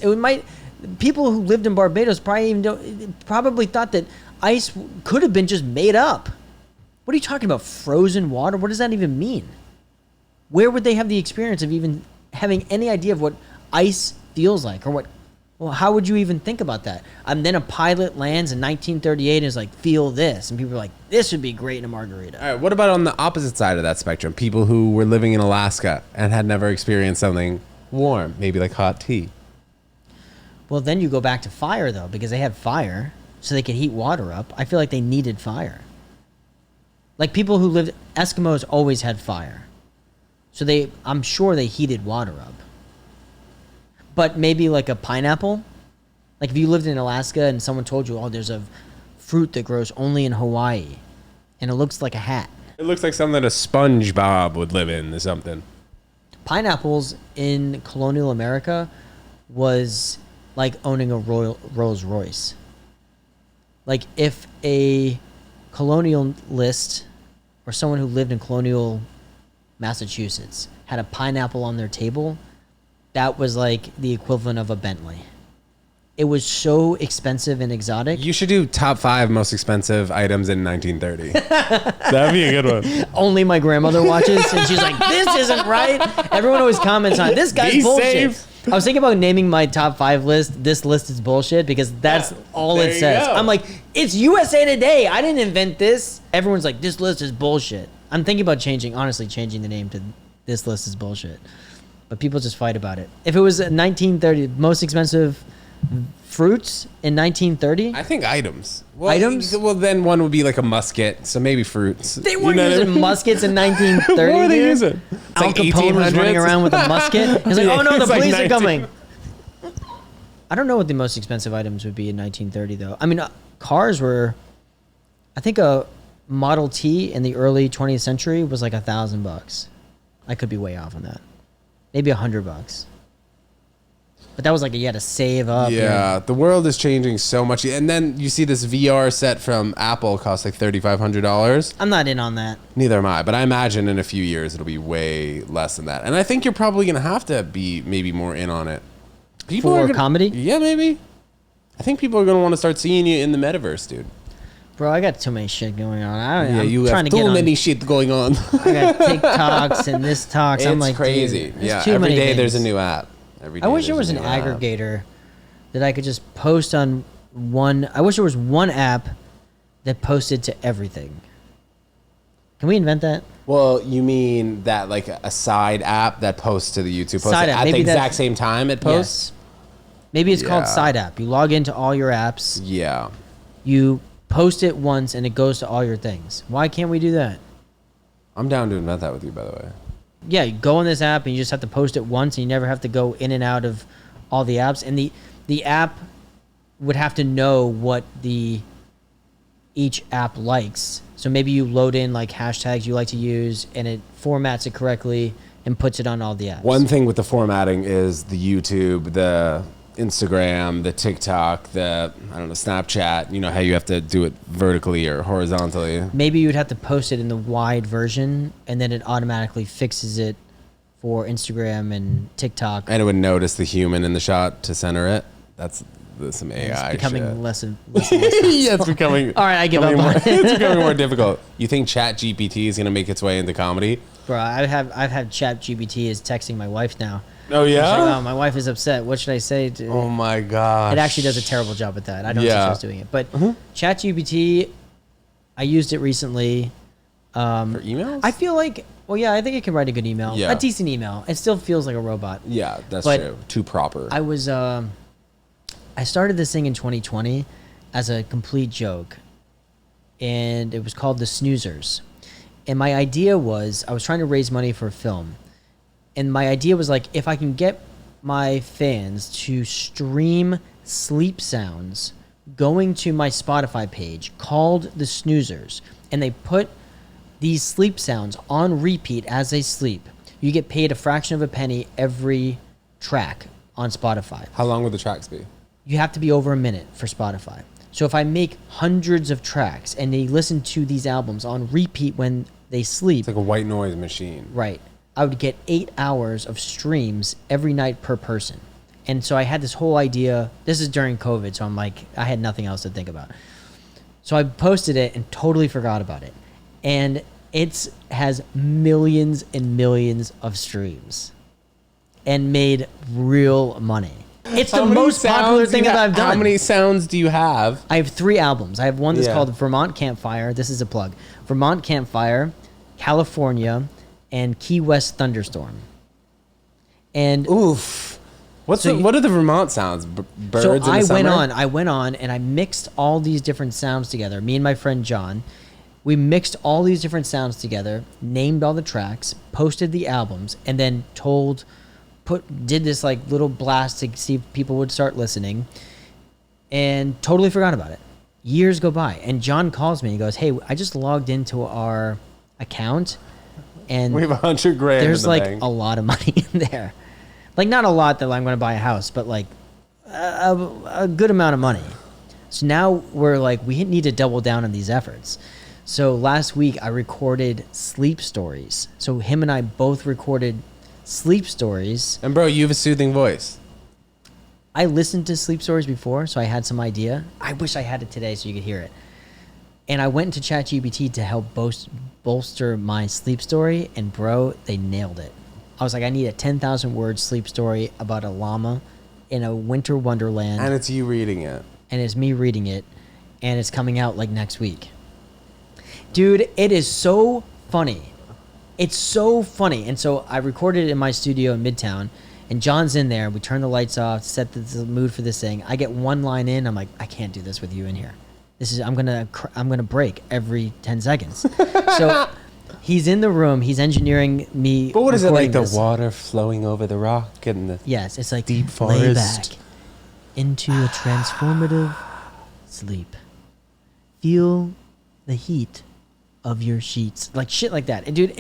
People who lived in Barbados probably thought that ice could have been just made up. What are you talking about? Frozen water? What does that even mean? Where would they have the experience of even having any idea of what ice feels like or what? Well, how would you even think about that? And then a pilot lands in 1938 and is like, feel this. And people are like, this would be great in a margarita. All right, what about on the opposite side of that spectrum? People who were living in Alaska and had never experienced something warm, maybe like hot tea. Well, then you go back to fire, though, because they had fire, so they could heat water up. I feel like they needed fire. Like people who lived, Eskimos always had fire. So I'm sure they heated water up. But maybe like a pineapple. Like if you lived in Alaska and someone told you, oh, there's a fruit that grows only in Hawaii, and it looks like a hat. It looks like something that a SpongeBob would live in or something. Pineapples in colonial America was like owning a Rolls Royce. Like if a colonialist or someone who lived in colonial Massachusetts had a pineapple on their table, that was like the equivalent of a Bentley. It was so expensive and exotic. You should do top 5 most expensive items in 1930. That'd be a good one. Only my grandmother watches, and she's like, this isn't right. Everyone always comments on, this guy's Be bullshit. safe. I was thinking about naming my top 5 list. This list is bullshit because that's all there it you says. go. I'm like, it's USA Today. I didn't invent this. Everyone's like, this list is bullshit. I'm thinking about honestly changing the name to this list is bullshit. But people just fight about it. If it was 1930, most expensive fruits in 1930? I think items. Well, Items? Well, then one would be like a musket, so maybe fruits. They weren't using muskets in 1930. What were they dude. using? It's Al like Capone was 1800s. running around with a musket. He's like, oh no, the It's like police are 19 coming. I don't know what the most expensive items would be in 1930, though. I mean, cars were, I think a Model T in the early 20th century was like $1,000. I could be way off on that. Maybe $100. But that was like you had to save up. Yeah, the world is changing so much. And then you see this VR set from Apple costs like $3,500. I'm not in on that. Neither am I, but I imagine in a few years it'll be way less than that. And I think you're probably going to have to be maybe more in on it. For comedy? Yeah, maybe. I think people are going to want to start seeing you in the metaverse, dude. Bro, I got too many shit going on. You I'm trying have to too get many shit going on. I got TikToks and this talks. I'm It's like, crazy. dude, Yeah, too every many day things. there's a new app. Every day I wish there there's was a an new app. aggregator that I could just post on one. I wish there was one app that posted to everything. Can we invent that? Well, you mean that like a side app that posts to the YouTube post Side app, at the maybe that- exact same time it posts? Yes. Maybe it's called Yeah. Side App. You log into all your apps. Yeah. You post it once and it goes to all your things. Why can't we do that? I'm down to invent that with you, by the way. Yeah, you go in this app and you just have to post it once and you never have to go in and out of all the apps. And the app would have to know what each app likes. So maybe you load in like hashtags you like to use and it formats it correctly and puts it on all the apps. One thing with the formatting is the YouTube, the Instagram, the TikTok, the I don't know, Snapchat. You know how you have to do it vertically or horizontally. Maybe you'd have to post it in the wide version, and then it automatically fixes it for Instagram and TikTok. And it would notice the human in the shot to center it. That's some AI It's becoming shit. less and less. And less Yeah, it's becoming. All right, I give up on it. It's becoming more difficult. You think ChatGPT is going to make its way into comedy? Bro, I've had ChatGPT is texting my wife now. Oh She's like, yeah. oh, my wife is upset. What should I say? Oh my gosh. It actually does a terrible job at that. I don't think Yeah. I was doing it, but ChatGPT, I used it recently. For emails? I feel like, well, yeah, I think it can write a good email, Yeah. a decent email. It still feels like a robot. Yeah, that's But true. Too proper. I was, I started this thing in 2020 as a complete joke, and it was called the SNOOZERS. And my idea was, I was trying to raise money for a film, and my idea was like, if I can get my fans to stream sleep sounds going to my Spotify page called the SNOOZERS, and they put these sleep sounds on repeat as they sleep, you get paid a fraction of a penny every track on Spotify. How long would the tracks be? You have to be over a minute for Spotify. So if I make hundreds of tracks and they listen to these albums on repeat when they sleep, It's like a white noise machine. right, I would get 8 hours of streams every night per person. And so I had this whole idea. This is during COVID, so I'm like, I had nothing else to think about. So I posted it and totally forgot about it. And it has millions and millions of streams and made real money. It's the most popular thing that I've done. How many sounds do you have? I have 3 albums. I have one that's Yeah. called Vermont Campfire. This is a plug. Vermont Campfire, California, and Key West Thunderstorm. And Oof. What are the Vermont sounds? Birds so in the I summer? went on and I mixed all these different sounds together. Me and my friend John, we mixed all these different sounds together, named all the tracks, posted the albums, and then did this like little blast to see if people would start listening, and totally forgot about it. Years go by, and John calls me and he goes, "Hey, I just logged into our account, and We have $100 grand. there's in the like bank. a lot of money in there. Like not a lot that I'm going to buy a house, but like a good amount of money." So now we're like, we need to double down on these efforts. So last week I recorded sleep stories. So him and I both recorded sleep stories. And bro, you have a soothing voice. I listened to sleep stories before, so I had some idea. I wish I had it today so you could hear it. And I went into ChatGPT to help bolster my sleep story, and bro, they nailed it. I was like, I need a 10,000 word sleep story about a llama in a winter wonderland, And it's you reading it. and it's me reading it, and it's coming out like next week. Dude, it is so funny. It's so funny. And so I recorded it in my studio in Midtown, and John's in there. We turn the lights off, set the mood for this thing. I get one line in, I'm like, I can't do this with you in here. I'm gonna break every 10 seconds. So he's in the room. He's engineering me. But what is it like? recording this. The water flowing over the rock and the Yes, it's like deep lay forest. back into a transformative sleep. Feel the heat of your sheets, like shit like that. And dude,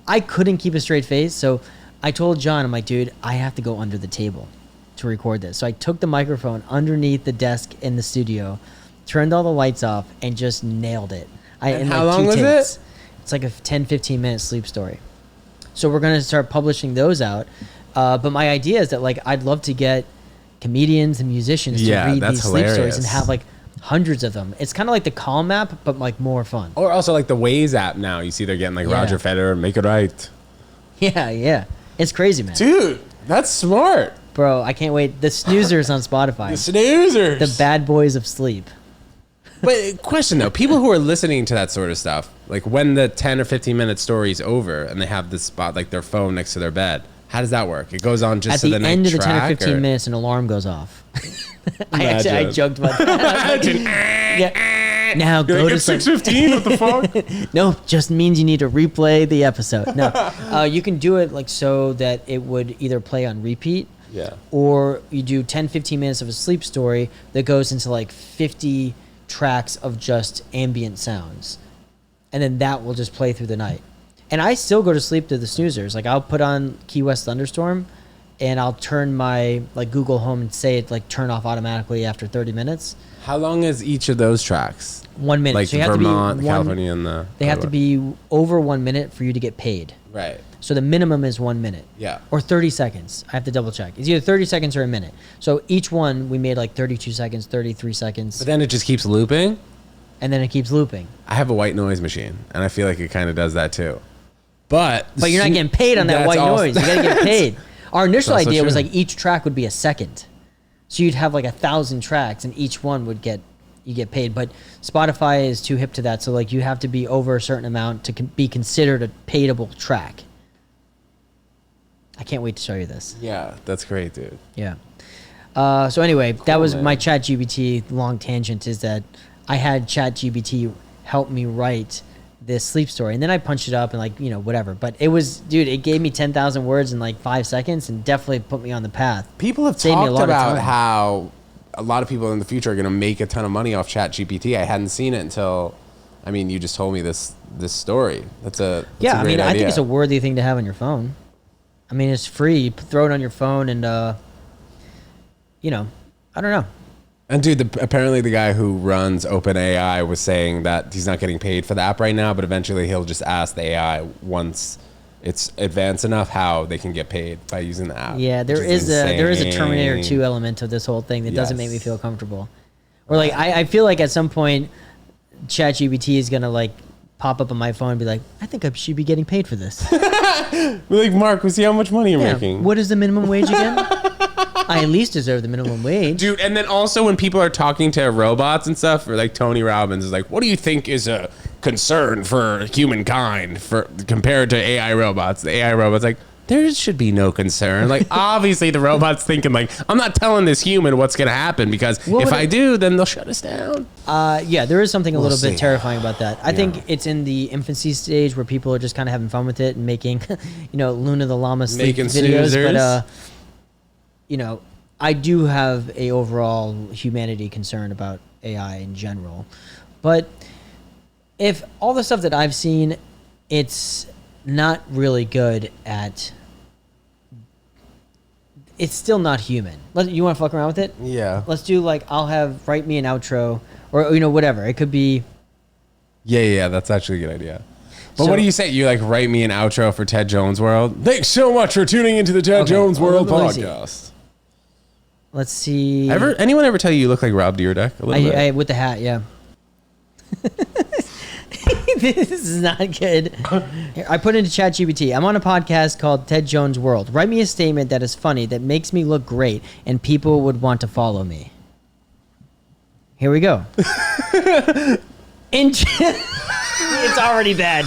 I couldn't keep a straight face, so I told John, I'm like, dude, I have to go under the table to record this. So I took the microphone underneath the desk in the studio, turned all the lights off, and just nailed it. And how long was it? It's like a 10-15 minute sleep story. So we're gonna start publishing those out. But my idea is that like I'd love to get comedians and musicians to read that's these sleep stories and hilarious. have like hundreds of them. It's kind of like the Calm app, but like more fun. Or also like the Waze app now. You see they're getting like Yeah. Roger Federer, make it right. Yeah. It's crazy, man. Dude, that's smart. Bro, I can't wait. The Snoozers on Spotify. The snoozers. The bad boys of sleep. But question though, people who are listening to that sort of stuff, like when the 10 or 15 minute story is over and they have this spot like their phone next to their bed, how does that work? It goes on just At to the the end next of the 10 or track, 15 minutes, an alarm goes off. I Imagine. joked about that. Yeah. Now You're go like, to it's sleep. 6:15. What the fuck? No, just means you need to replay the episode. No, you can do it like so that it would either play on repeat, Yeah. or you do 10-15 minutes of a sleep story that goes into like 50 tracks of just ambient sounds, and then that will just play through the night. And I still go to sleep to the snoozers. Like I'll put on Key West Thunderstorm, and I'll turn my like Google Home and say it like turn off automatically after 30 minutes. How long is each of those tracks? 1 minute. Like so you have Vermont, to be California, and the... They have to be over 1 minute for you to get paid. Right. So the minimum is 1 minute. Yeah. Or 30 seconds. I have to double check. It's either 30 seconds or a minute. So each one we made like 32 seconds, 33 seconds. But then it just keeps looping? And then it keeps looping. I have a white noise machine, and I feel like it kind of does that too. But you're not getting paid on that white noise. You got to get paid. Our initial idea was like each track would be a second. So you'd have like 1,000 tracks, and each one would get paid. But Spotify is too hip to that. So like you have to be over a certain amount to be considered a paidable track. I can't wait to show you this. Yeah, that's great, dude. Yeah. So anyway, Cool, that was man. my ChatGPT long tangent, is that I had ChatGPT help me write this sleep story. And then I punched it up and like, whatever. But it was, dude, it gave me 10,000 words in like 5 seconds and definitely put me on the path. People have Saved me a talked lot of about time. how a lot of people in the future are going to make a ton of money off ChatGPT. I hadn't seen it until, you just told me this story. That's a great idea. I think it's a worthy thing to have on your phone. I mean, it's free. You throw it on your phone and, I don't know. And dude, apparently the guy who runs OpenAI was saying that he's not getting paid for the app right now, but eventually he'll just ask the AI once it's advanced enough how they can get paid by using the app. Yeah, there is a Terminator 2 element of this whole thing that doesn't make me feel comfortable. Or like I feel like at some point ChatGPT is gonna like pop up on my phone and be like, I think I should be getting paid for this. We're like, Mark, we see how much money you're making. What is the minimum wage again? I at least deserve the minimum wage. Dude, and then also when people are talking to robots and stuff, or like Tony Robbins is like, what do you think is a concern for humankind compared to AI robots? The AI robot's like, there should be no concern. Like, obviously the robot's thinking like, I'm not telling this human what's going to happen because if I do, then they'll shut us down. Yeah, there is something a little see. bit terrifying about that. I think it's in the infancy stage where people are just kind of having fun with it and making, Luna the Llama sleep Making videos. snoozers. But, I do have a overall humanity concern about AI in general. But if all the stuff that I've seen, it's not really good at... It's still not human. You want to fuck around with it? Yeah. Let's do write me an outro or, whatever. It could be... Yeah, that's actually a good idea. But So- what do you say? You like write me an outro for Ted Jones World? Thanks so much for tuning into the Ted Jones World let me see. podcast. Let's see. Anyone ever tell you look like Rob Dyrdek a little bit? I with the hat, yeah. This is not good. Here, I put into ChatGPT. I'm on a podcast called Ted Jones World. Write me a statement that is funny, that makes me look great, and people would want to follow me. Here we go. It's already bad.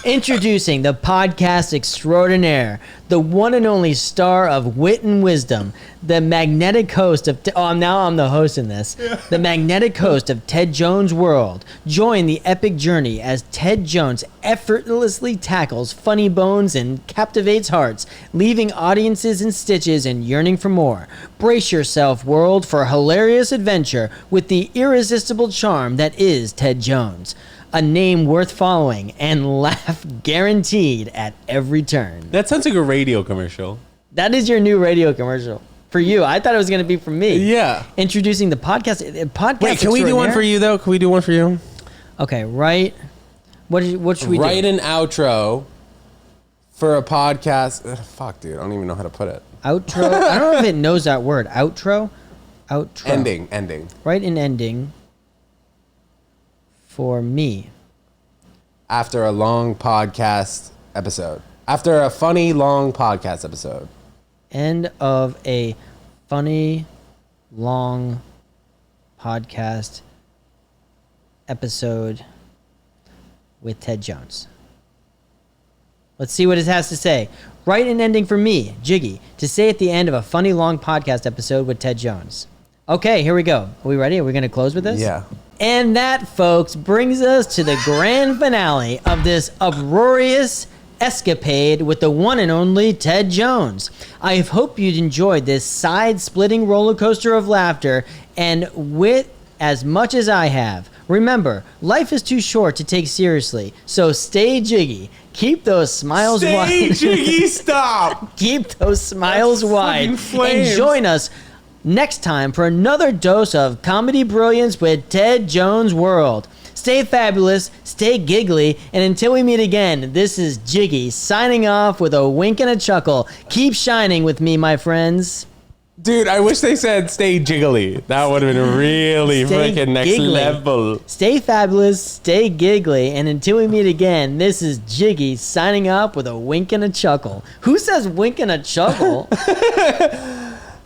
Introducing the podcast extraordinaire, the one and only star of wit and wisdom, the magnetic host of... now I'm the host in this. The magnetic host of Ted Jones World. Join the epic journey as Ted Jones effortlessly tackles funny bones and captivates hearts, leaving audiences in stitches and yearning for more. Brace yourself, world, for a hilarious adventure with the irresistible charm that is Ted Jones. A name worth following and laugh guaranteed at every turn. That sounds like a radio commercial. That is your new radio commercial. For you. I thought it was going to be for me. Yeah. Introducing the podcast. Wait, can we do one for you, though? Can we do one for you? Okay, right. What should we do? Write an outro for a podcast. Ugh, fuck, dude. I don't even know how to put it. Outro. I don't know if it knows that word. Outro? Outro. Ending. Write an ending for me. After a long podcast episode. After a funny, long podcast episode. End of a funny, long podcast episode with Ted Jones. Let's see what it has to say. Write an ending for me, Jiggy, to say at the end of a funny, long podcast episode with Ted Jones. Okay, here we go. Are we ready? Are we going to close with this? Yeah. And that, folks, brings us to the grand finale of this uproarious escapade with the one and only Ted Jones. I hope you'd enjoyed this side-splitting roller coaster of laughter and wit as much as I have. Remember, life is too short to take seriously, so stay jiggy. Keep those smiles Stay, wide. Jiggy, stop. Keep those smiles That's wide. fucking flames. And join us next time for another dose of comedy brilliance with Ted Jones World. Stay fabulous, stay giggly, and until we meet again, this is Jiggy signing off with a wink and a chuckle. Keep shining with me, my friends. Dude, I wish they said stay jiggly. That would have been really Stay freaking next giggly. level. Stay fabulous, stay giggly, and until we meet again, this is Jiggy signing off with a wink and a chuckle. Who says wink and a chuckle?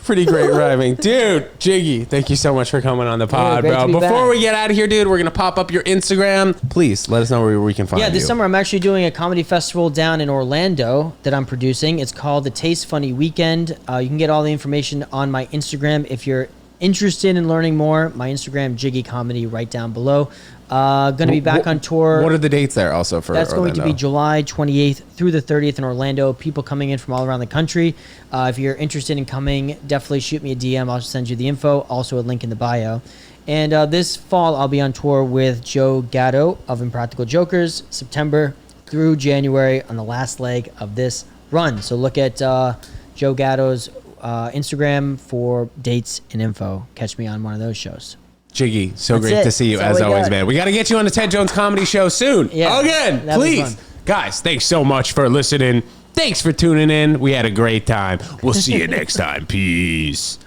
Pretty great rhyming. Dude, Jiggy, thank you so much for coming on the pod, great bro. to be Before back. we get out of here, dude, we're going to pop up your Instagram. Please let us know where we can find you. Yeah, this summer I'm actually doing a comedy festival down in Orlando that I'm producing. It's called the Taste Funny Weekend. You can get all the information on my Instagram. If you're interested in learning more, my Instagram, Jiggy Comedy, right down below. Going to be back on tour. What are the dates there also for That's Orlando? going to be July 28th through the 30th in Orlando. People coming in from all around the country. If you're interested in coming, definitely shoot me a DM. I'll send you the info. Also a link in the bio. And this fall, I'll be on tour with Joe Gatto of Impractical Jokers, September through January on the last leg of this run. So look at Joe Gatto's Instagram for dates and info. Catch me on one of those shows. Jiggy, so That's great it. to see you That's as all we always, got. man. We got to get you on the Ted Jones Comedy Show soon. Yeah, Again, that'd be please. fun. Guys, thanks so much for listening. Thanks for tuning in. We had a great time. We'll see you next time. Peace.